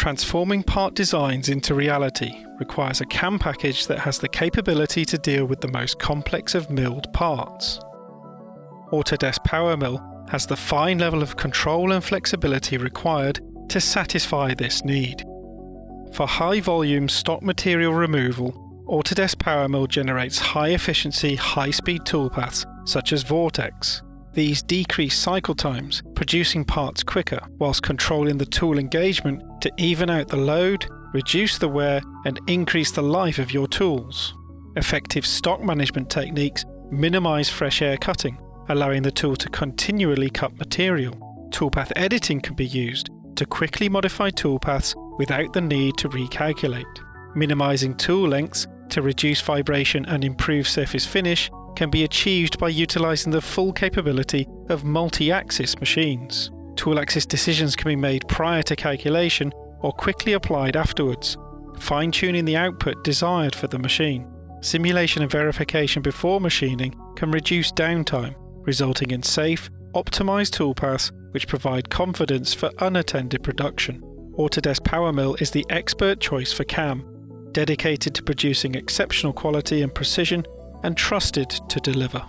Transforming part designs into reality requires a CAM package that has the capability to deal with the most complex of milled parts. Autodesk Powermill has the fine level of control and flexibility required to satisfy this need. For high-volume stock material removal, Autodesk Powermill generates high-efficiency, high-speed toolpaths such as Vortex. These decrease cycle times, producing parts quicker, whilst controlling the tool engagement to even out the load, reduce the wear, and increase the life of your tools. Effective stock management techniques minimize fresh air cutting, allowing the tool to continually cut material. Toolpath editing can be used to quickly modify toolpaths without the need to recalculate. Minimizing tool lengths to reduce vibration and improve surface finish can be achieved by utilizing the full capability of multi-axis machines. Tool axis decisions can be made prior to calculation or quickly applied afterwards, fine-tuning the output desired for the machine. Simulation and verification before machining can reduce downtime, resulting in safe, optimized toolpaths which provide confidence for unattended production. Autodesk Powermill is the expert choice for CAM, dedicated to producing exceptional quality and precision and trusted to deliver.